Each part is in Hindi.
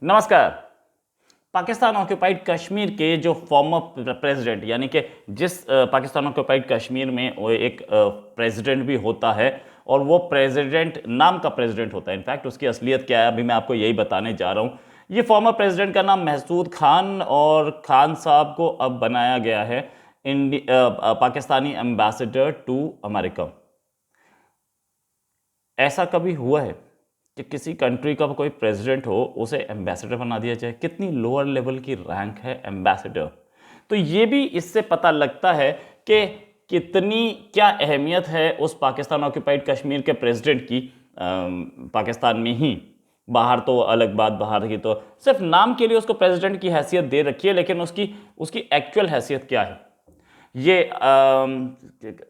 नमस्कार। पाकिस्तान ऑक्यूपाइड कश्मीर के जो फॉर्मर प्रेसिडेंट यानी कि जिस पाकिस्तान ऑक्यूपाइड कश्मीर में वो एक प्रेसिडेंट भी होता है और वो प्रेसिडेंट नाम का प्रेसिडेंट होता है। इनफैक्ट उसकी असलियत क्या है अभी मैं आपको यही बताने जा रहा हूँ। ये फॉर्मर प्रेसिडेंट का नाम महसूद खान और खान साहब को अब बनाया गया है पाकिस्तानी एम्बेसडर टू अमेरिका। ऐसा कभी हुआ है कि किसी कंट्री का कोई प्रेसिडेंट हो उसे एम्बेसडर बना दिया जाए? कितनी लोअर लेवल की रैंक है एम्बेसडर। तो ये भी इससे पता लगता है कि कितनी क्या अहमियत है उस पाकिस्तान ऑक्यूपाइड कश्मीर के प्रेसिडेंट की पाकिस्तान में ही। बाहर तो अलग बात, बाहर की तो सिर्फ नाम के लिए उसको प्रेसिडेंट की हैसियत दे रखी है, लेकिन उसकी उसकी एक्चुअल हैसियत क्या है। ये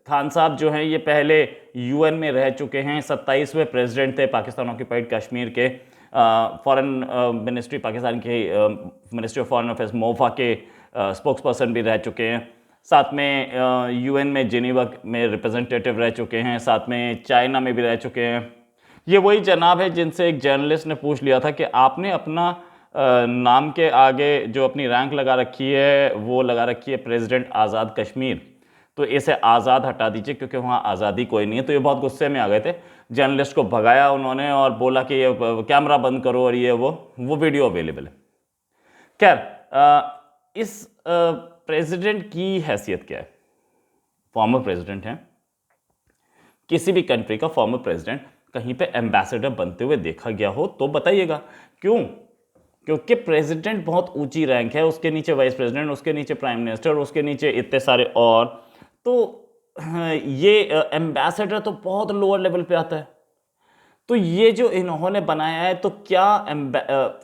खान साहब जो हैं ये पहले यूएन में रह चुके हैं, 27वें प्रेसिडेंट थे पाकिस्तान ऑक्यूपाइड कश्मीर के। फॉरेन मिनिस्ट्री पाकिस्तान के ministry of foreign affairs MOFA के स्पोक्स पर्सन भी रह चुके हैं। साथ में यूएन में जिनेवा में रिप्रेजेंटेटिव रह चुके हैं, साथ में चाइना में भी रह चुके हैं। ये वही जनाब है जिनसे एक जर्नलिस्ट ने पूछ लिया था कि आपने अपना नाम के आगे जो अपनी रैंक लगा रखी है वो लगा रखी है प्रेसिडेंट आज़ाद कश्मीर, तो इसे आज़ाद हटा दीजिए क्योंकि वहाँ आज़ादी कोई नहीं है। तो ये बहुत गुस्से में आ गए थे, जर्नलिस्ट को भगाया उन्होंने और बोला कि ये कैमरा बंद करो और ये वो वीडियो अवेलेबल है। खैर, इस प्रेसिडेंट की हैसियत क्या है? फॉर्मर प्रेसिडेंट हैं। किसी भी कंट्री का फॉर्मर प्रेसिडेंट कहीं पे एम्बेसडर बनते हुए देखा गया हो तो बताइएगा। क्यों? क्योंकि प्रेसिडेंट बहुत ऊंची रैंक है, उसके नीचे वाइस प्रेसिडेंट, उसके नीचे प्राइम मिनिस्टर, उसके नीचे इतने सारे और, तो ये एम्बेसडर तो बहुत लोअर लेवल पे आता है। तो ये जो इन्होंने बनाया है, तो क्या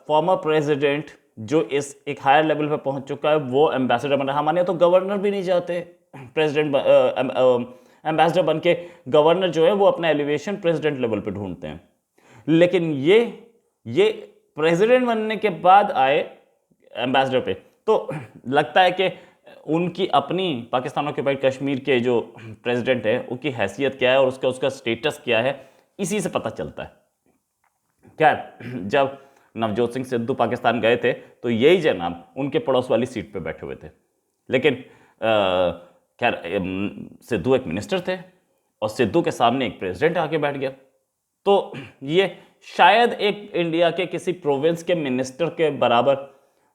फॉर्मर प्रेसिडेंट जो इस एक हायर लेवल पे पहुंच चुका है वो एम्बेसडर बना? हमारे यहाँ तो गवर्नर भी नहीं चाहते प्रेसिडेंट एम्बेसडर बन के। गवर्नर जो है वो अपना एलिवेशन प्रेसिडेंट लेवल पे ढूंढते हैं, लेकिन ये प्रेसिडेंट बनने के बाद आए एम्बेसडर पे। तो लगता है कि उनकी अपनी पाकिस्तान ऑक्यूपाइड कश्मीर के जो प्रेसिडेंट है उनकी हैसियत क्या है और उसका स्टेटस क्या है, इसी से पता चलता है। खैर, जब नवजोत सिंह सिद्धू पाकिस्तान गए थे तो यही जनाब उनके पड़ोस वाली सीट पे बैठे हुए थे, लेकिन खैर सिद्धू एक मिनिस्टर थे और सिद्धू के सामने एक प्रेसिडेंट आके बैठ गया। तो ये शायद एक इंडिया के किसी प्रोविंस के मिनिस्टर के बराबर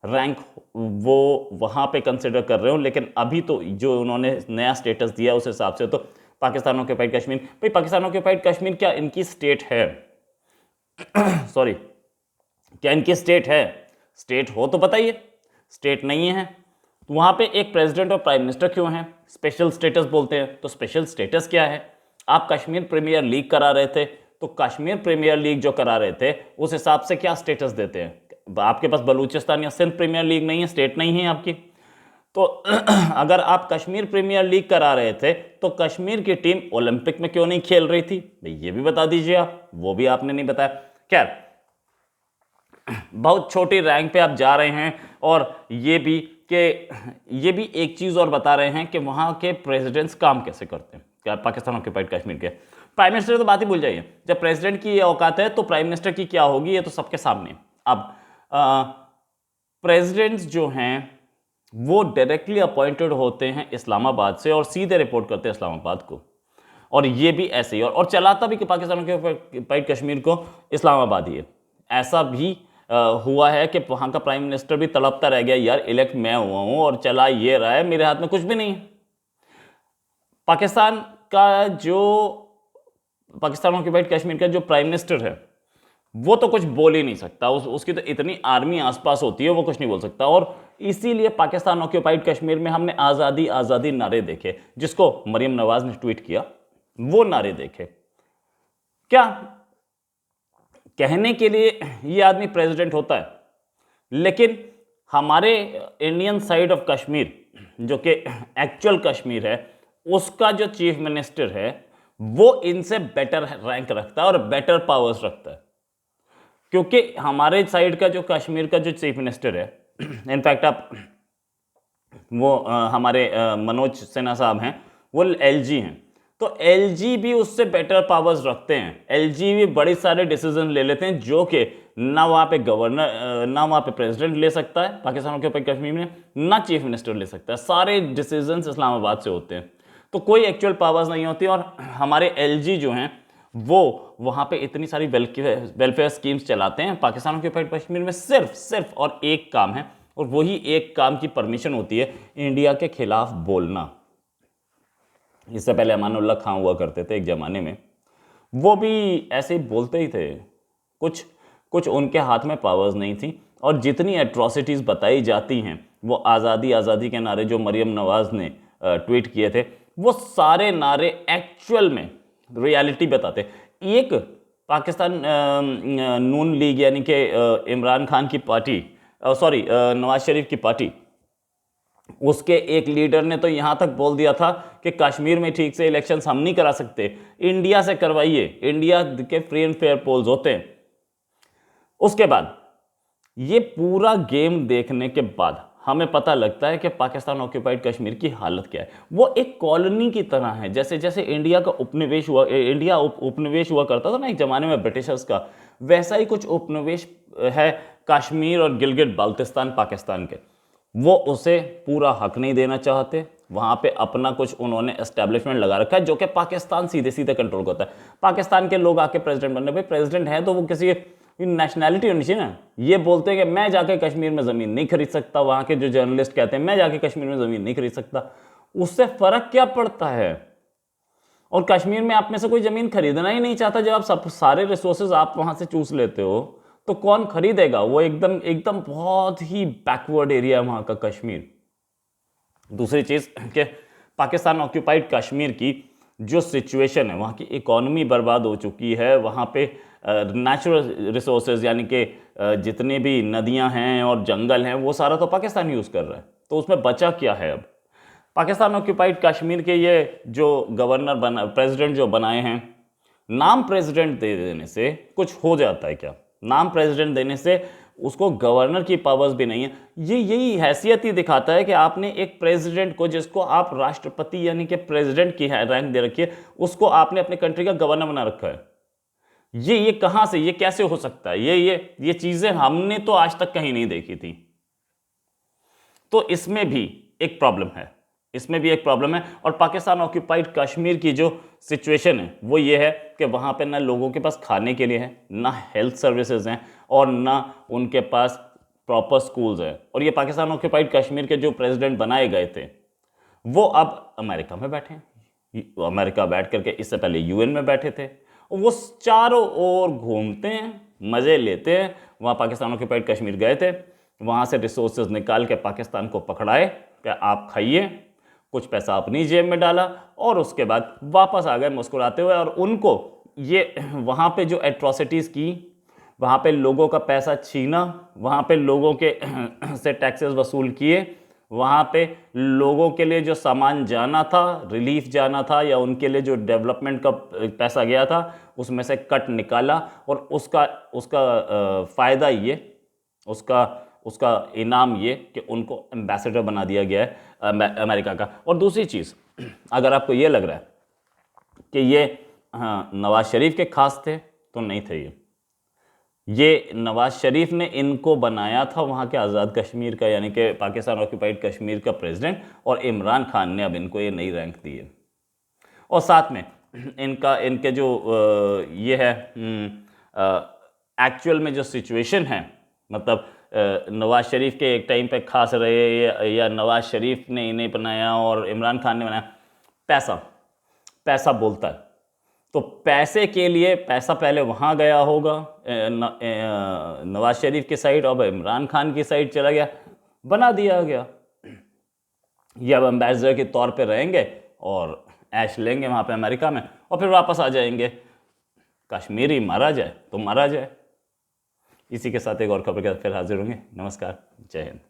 रैंक वो वहाँ पे कंसिडर कर रहे हो, लेकिन अभी तो जो उन्होंने नया स्टेटस दिया उस हिसाब से तो पाकिस्तान ऑक्यूपाइड कश्मीर, भाई पाकिस्तान ऑक्यूपाइड कश्मीर क्या इनकी स्टेट है? सॉरी, क्या इनकी स्टेट है? स्टेट हो तो बताइए, स्टेट नहीं है तो वहाँ पे एक प्रेसिडेंट और प्राइम मिनिस्टर क्यों हैं? स्पेशल स्टेटस बोलते हैं, तो स्पेशल स्टेटस क्या है? आप कश्मीर प्रीमियर लीग करा रहे थे, तो कश्मीर प्रीमियर लीग जो करा रहे थे उस हिसाब से क्या स्टेटस देते हैं? आपके पास बलूचिस्तान या सिंध प्रीमियर लीग नहीं है, स्टेट नहीं है आपकी। तो अगर आप कश्मीर प्रीमियर लीग करा रहे थे तो कश्मीर की टीम ओलंपिक में क्यों नहीं खेल रही थी? भाई ये भी बता दीजिए आप, वो भी आपने नहीं बताया। खैर, बहुत छोटी रैंक पे आप जा रहे हैं और ये भी एक चीज़ और बता रहे हैं कि वहाँ के प्रेसिडेंट्स काम कैसे करते हैं। क्या पाकिस्तान ऑक्यूपाइड कश्मीर के प्राइम मिनिस्टर तो बात ही भूल जाइए, जब प्रेसिडेंट की ये औकात है तो प्राइम मिनिस्टर की क्या होगी, ये तो सबके सामने। अब प्रेसिडेंट्स जो हैं वो डायरेक्टली अपॉइंटेड होते हैं इस्लामाबाद से और सीधे रिपोर्ट करते हैं इस्लामाबाद को, और ये भी ऐसे ही और चलाता भी कि पाकिस्तान ऑक्यूपाइड कश्मीर को इस्लामाबाद ही है। ऐसा भी हुआ है कि वहाँ का प्राइम मिनिस्टर भी तड़पता रह गया, यार इलेक्ट मैं हुआ हूँ और चला ये रहा है, मेरे हाथ में कुछ भी नहीं है। पाकिस्तान ऑक्यूपाइड कश्मीर का जो प्राइम मिनिस्टर है वो तो कुछ बोल ही नहीं सकता, उसकी तो इतनी आर्मी आसपास होती है वो कुछ नहीं बोल सकता। और इसीलिए पाकिस्तान ऑक्यूपाइड कश्मीर में हमने आज़ादी आज़ादी नारे देखे, जिसको मरियम नवाज ने ट्वीट किया, वो नारे देखे। क्या कहने के लिए ये आदमी प्रेसिडेंट होता है, लेकिन हमारे इंडियन साइड ऑफ कश्मीर जो कि एक्चुअल कश्मीर है उसका जो चीफ मिनिस्टर है वो इनसे बेटर रैंक रखता है और बेटर पावर्स रखता है। क्योंकि हमारे साइड का जो कश्मीर का जो चीफ मिनिस्टर है, इनफैक्ट आप वो हमारे मनोज सिन्हा साहब हैं, वो एलजी हैं, तो एलजी भी उससे बेटर पावर्स रखते हैं। एलजी भी बड़े सारे डिसीजन ले लेते हैं जो कि ना वहाँ पे गवर्नर, ना वहाँ पे प्रेसिडेंट ले सकता है पाकिस्तान के ऊपर कश्मीर में, ना चीफ मिनिस्टर ले सकता है। सारे डिसीजन इस्लामाबाद से होते हैं, तो कोई एक्चुअल पावर्स नहीं होती। और हमारे एलजी जो हैं वो वहाँ पे इतनी सारी वेलफेयर स्कीम्स चलाते हैं पाकिस्तान के ऊपर कश्मीर में, सिर्फ और एक काम है, और वही एक काम की परमिशन होती है इंडिया के खिलाफ बोलना। इससे पहले अमानुल्लाह खां हुआ करते थे एक ज़माने में, वो भी ऐसे ही बोलते ही थे। कुछ उनके हाथ में पावर्स नहीं थी, और जितनी एट्रॉसिटीज़ बताई जाती हैं वो आज़ादी आज़ादी के नारे जो मरियम नवाज़ ने ट्वीट किए थे, वो सारे नारे एक्चुअल में रियलिटी बताते। एक पाकिस्तान नून लीग यानी कि इमरान खान की पार्टी, नवाज शरीफ की पार्टी, उसके एक लीडर ने तो यहाँ तक बोल दिया था कि कश्मीर में ठीक से इलेक्शंस हम नहीं करा सकते, इंडिया से करवाइए, इंडिया के फ्री एंड फेयर पोल्स होते हैं। उसके बाद ये पूरा गेम देखने के बाद हमें पता लगता है कि पाकिस्तान ऑक्यूपाइड कश्मीर की हालत क्या है। वो एक कॉलोनी की तरह है, जैसे जैसे इंडिया का उपनिवेश हुआ, इंडिया उपनिवेश हुआ करता था ना एक ज़माने में ब्रिटिशर्स का, वैसा ही कुछ उपनिवेश है कश्मीर और गिलगित बाल्टिस्तान पाकिस्तान के। वो उसे पूरा हक नहीं देना चाहते, वहाँ पे अपना कुछ उन्होंने एस्टेब्लिशमेंट लगा रखा है जो कि पाकिस्तान सीधे सीधे कंट्रोल करता है। पाकिस्तान के लोग आके प्रेसिडेंट बनने, भाई प्रेसिडेंट है तो वो किसी नेशनैलिटी होनी चाहिए ना। ये बोलते हैं कि मैं जाके कश्मीर में ज़मीन नहीं खरीद सकता, वहाँ के जो जर्नलिस्ट कहते हैं मैं जाके कश्मीर में ज़मीन नहीं खरीद सकता, उससे फ़र्क क्या पड़ता है? और कश्मीर में आप में से कोई ज़मीन खरीदना ही नहीं चाहता, जब आप सब सारे रिसोर्सेज आप वहाँ से चूस लेते हो तो कौन खरीदेगा? वो एकदम एकदम बहुत ही बैकवर्ड एरिया है वहाँ का कश्मीर। दूसरी चीज़ कि पाकिस्तान ऑक्यूपाइड कश्मीर की जो सिचुएशन है, वहाँ की इकोनॉमी बर्बाद हो चुकी है। वहाँ पे नेचुरल रिसोर्सेज यानी कि जितने भी नदियाँ हैं और जंगल हैं वो सारा तो पाकिस्तान यूज़ कर रहा है, तो उसमें बचा क्या है? अब पाकिस्तान ऑक्यूपाइड कश्मीर के ये जो गवर्नर बना, प्रेसिडेंट जो बनाए हैं, नाम प्रेसिडेंट दे देने से कुछ हो जाता है क्या? नाम प्रेसिडेंट देने से उसको गवर्नर की पावर्स भी नहीं है। ये यही हैसियत ही दिखाता है कि आपने एक प्रेसिडेंट को, जिसको आप राष्ट्रपति यानी कि प्रेसिडेंट की रैंक दे रखी है, उसको आपने अपने कंट्री का गवर्नर बना रखा है। ये कहां से, ये कैसे हो सकता है? ये चीजें हमने तो आज तक कहीं नहीं देखी थी। तो इसमें भी एक प्रॉब्लम है, इसमें भी एक प्रॉब्लम है। और पाकिस्तान ऑक्यूपाइड कश्मीर की जो सिचुएशन है वो ये है कि वहाँ पे ना लोगों के पास खाने के लिए है, ना हेल्थ सर्विसेज हैं, और ना उनके पास प्रॉपर स्कूल्स हैं। और ये पाकिस्तान ऑक्यूपाइड कश्मीर के जो प्रेसिडेंट बनाए गए थे वो अब अमेरिका में बैठे हैं। अमेरिका बैठ करके इससे पहले यूएन में बैठे थे, और वो चारों ओर घूमते हैं, मज़े लेते हैं। वहाँ पाकिस्तान ऑक्यूपाइड कश्मीर गए थे, वहाँ से रिसोर्सेज निकाल के पाकिस्तान को पकड़ाए कि आप खाइए, कुछ पैसा अपनी जेब में डाला, और उसके बाद वापस आ गए मुस्कुराते हुए। और उनको ये वहाँ पे जो एट्रॉसिटीज़ की, वहाँ पे लोगों का पैसा छीना, वहाँ पे लोगों के से टैक्सेस वसूल किए, वहाँ पे लोगों के लिए जो सामान जाना था, रिलीफ जाना था, या उनके लिए जो डेवलपमेंट का पैसा गया था, उसमें से कट निकाला, और उसका फ़ायदा ये, उसका इनाम ये कि उनको एम्बेसडर बना दिया गया है अमेरिका का। और दूसरी चीज़, अगर आपको ये लग रहा है कि ये नवाज शरीफ के खास थे, तो नहीं थे। ये नवाज शरीफ ने इनको बनाया था वहाँ के आज़ाद कश्मीर का यानी कि पाकिस्तान ऑक्यूपाइड कश्मीर का प्रेसिडेंट, और इमरान खान ने अब इनको ये नई रैंक दी है। और साथ में इनके जो ये है एक्चुअल में जो सिचुएशन है, मतलब नवाज शरीफ के एक टाइम पे खास रहे, या नवाज शरीफ ने इन्हें बनाया और इमरान खान ने बनाया, पैसा बोलता है। तो पैसे के लिए पैसा पहले वहाँ गया होगा नवाज शरीफ की साइड, अब इमरान खान की साइड चला गया, बना दिया गया। ये अब एम्बेसडर के तौर पे रहेंगे और ऐश लेंगे वहाँ पे अमेरिका में, और फिर वापस आ जाएंगे। कश्मीरी मारा जाए तो मारा जाए। इसी के साथ एक और खबर के साथ फिर हाजिर होंगे। नमस्कार, जय हिंद।